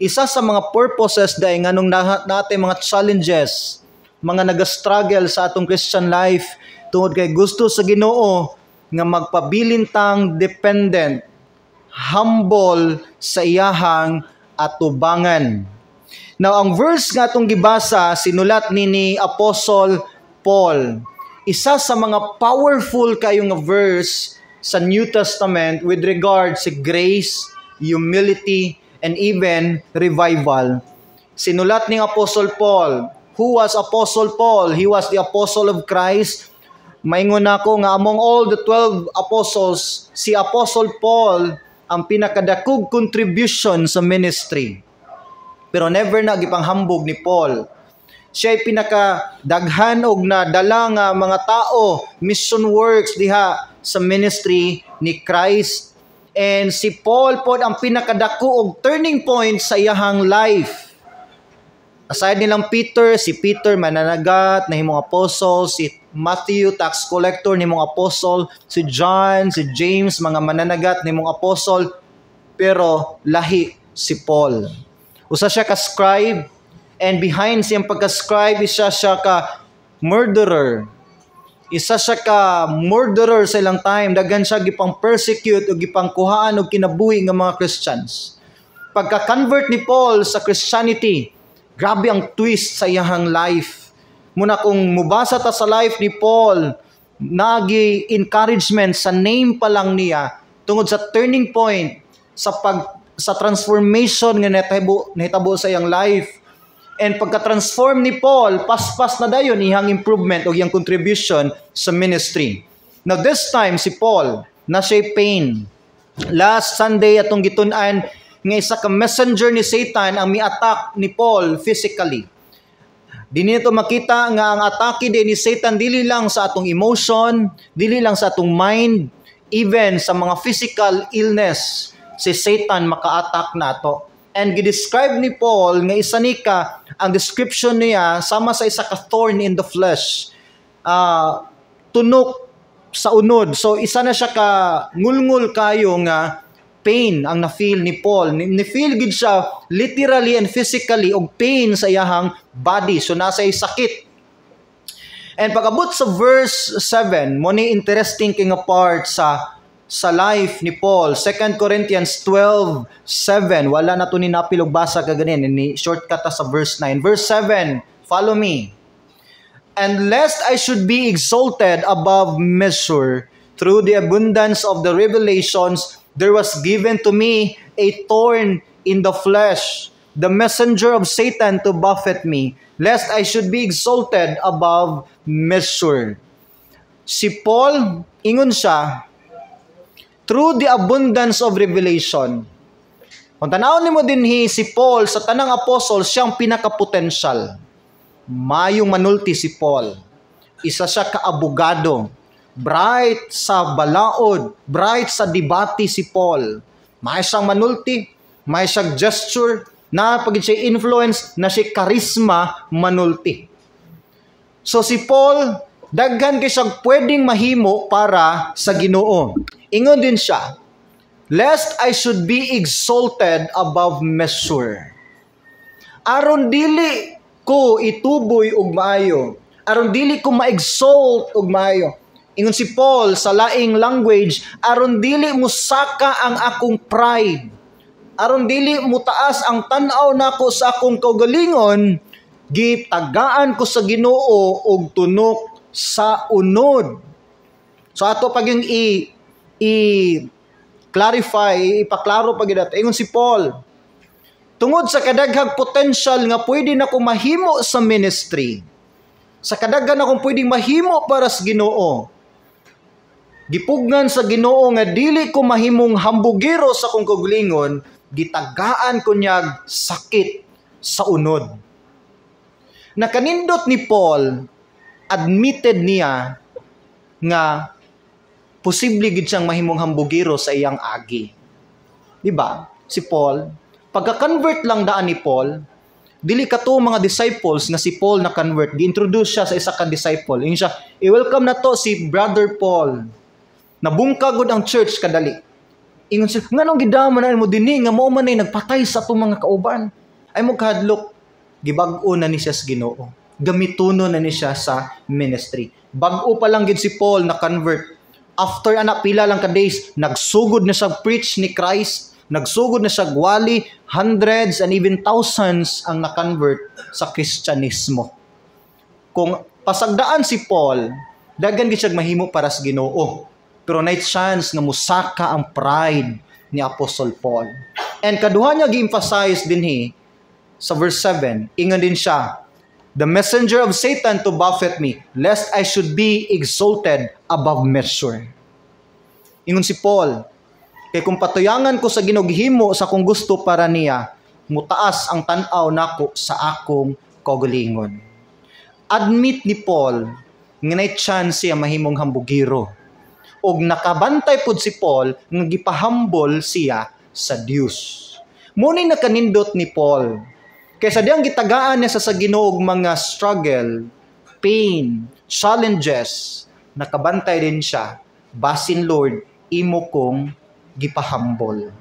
Isa sa mga purposes dahil nganong natin mga challenges, mga nag-struggle sa atong Christian life, tungod kay gusto sa Ginoo nga magpabilintang dependent, humble sa iyahang atubangan. Now, ang verse nga itong gibasa, sinulat ni Apostle Paul. Isa sa mga powerful kayong verse sa New Testament with regard sa grace, humility, and even revival. Sinulat ni Apostle Paul. Who was Apostle Paul? He was the apostle of Christ. Maingon ako nga among all the 12 apostles, si Apostle Paul ang pinakadakog contribution sa ministry. Pero never na gipanghambog ni Paul. Siya ay pinakadaghan og nadala nga mga tao, mission works diha sa ministry ni Christ. And si Paul po ang pinakadako og turning point sa iyahang life. Aside nilang Peter, si Peter mananagat, nahimong apostle, si Matthew, tax collector, nahimong apostle, si John, si James, mga mananagat, nahimong apostle, pero lahi si Paul. Usa siya ka scribe, and behind siyang pagka-scribe, isa siya ka murderer. Isa siya ka murderer sa ilang time, daghan siya gipang persecute o gipang kuhaan og kinabuhi nga mga Christians. Pagka-convert ni Paul sa Christianity, grabe ang twist sa iyahang life. Muna kung mubasa ta sa life ni Paul, nagi encouragement sa name pa lang niya tungod sa turning point sa transformation nga nahitabo sa iyang life. And pagka-transform ni Paul, paspas na dayon iyang improvement o iyang contribution sa ministry. Now this time si Paul na siya pain. Last Sunday atong gitun-an nga isa ka messenger ni Satan ang mi-attack ni Paul physically. Dili nito makita nga ang atake din ni Satan dili lang sa atong emotion, dili lang sa atong mind, even sa mga physical illness, si Satan maka-attack nato. And gidescribe ni Paul nga isa ni ka, ang description niya sama sa isa ka thorn in the flesh. Tunok sa unod. So isa na siya ka ngulngul kayo nga pain ang na-feel ni Paul. Ni-feel gid siya literally and physically og pain sa iyahang body. So nasa sakit. And pag-abot sa verse 7, mo ni interesting king part sa life ni Paul. 2 Corinthians 12:7. Wala na to ni napilog basa ka ganin. Ni shortcut sa verse 9. Verse 7, follow me. And lest I should be exalted above measure through the abundance of the revelations, there was given to me a thorn in the flesh, the messenger of Satan to buffet me, lest I should be exalted above measure. Si Paul, ingon siya, through the abundance of revelation. Kung tanawon nimo dinhi si Paul sa tanang apostle, siyang pinaka-potential. Mayong manulti si Paul. Isa siya ka-abogado. Bright sa balaod, bright sa debate si Paul. May siyang manulti, may siyang gesture, na pag siya influence, na siya charisma manulti. So si Paul, daghan kay siyang pwedeng mahimo para sa Ginoo. Ingon din siya, lest I should be exalted above measure. Aron dili ko ituboy og maayo, aron dili ko ma-exalt og maayo. Ingon si Paul sa laing language, aron dili musaka ang akong pride, aron dili mutaas ang tan-aw nako sa akong kaugalingon, gitagaan ko sa Ginoo og tunok sa unod. So ato pag yung i-clarify, ipaklaro pag ito. Ingon si Paul, tungod sa kadaghang potential nga pwede na kong mahimo sa ministry, sa kadaghan akong pwedeng mahimo para sa Ginoo, gipugnan sa Ginoo nga dili ko mahimong hambugiro sa kong kaugalingon, gitagaan ko niyag sakit sa unod. Nakanindot ni Paul, admitted niya nga posible gid siyang mahimong hambugiro sa iyang agi. Di ba? Si Paul, pagka-convert lang daan ni Paul, dili ka to mga disciples nga si Paul na-convert, gi-introduce siya sa isa ka disciple. Yun siya, i-welcome na to si Brother Paul. Nabungkagod ang church kadali. Ingon siya, nganong gidaman na mo dinhi nga mao man ay nagpatay sa atong mga kauban. Ay mo kahadlok, gibag-o na ni siya sa Ginoo. Gamituno na ni siya sa ministry. Bag-o pa lang gid si Paul na convert. After pila lang ka days, nagsugod na siya preach ni Christ. Nagsugod na siya gwali, hundreds and even thousands ang na-convert sa Kristyanismo. Kung pasagdaan si Paul, daghan gid siya mahimo para sa Ginoo. Pero night chance nga musaka ang pride ni Apostle Paul. And kaduha niya gi-emphasize dinhi sa verse 7, ingon din siya, the messenger of Satan to buffet me, lest I should be exalted above measure. Ingon si Paul, kay kung patuyangan ko sa Ginoo gihimo sa akong gusto para niya, mutaas ang tan-aw nako sa akong kaugalingon. Admit ni Paul nga nay chance siya mahimong hambugiro. Og nakabantay pod si Paul nga gipahambol siya sa Dios. Munay nakanindot ni Paul. Kaysa diyang gitagaan niya sa Ginoo mga struggle, pain, challenges, nakabantay din siya. Basin Lord, imo kong gipahambol.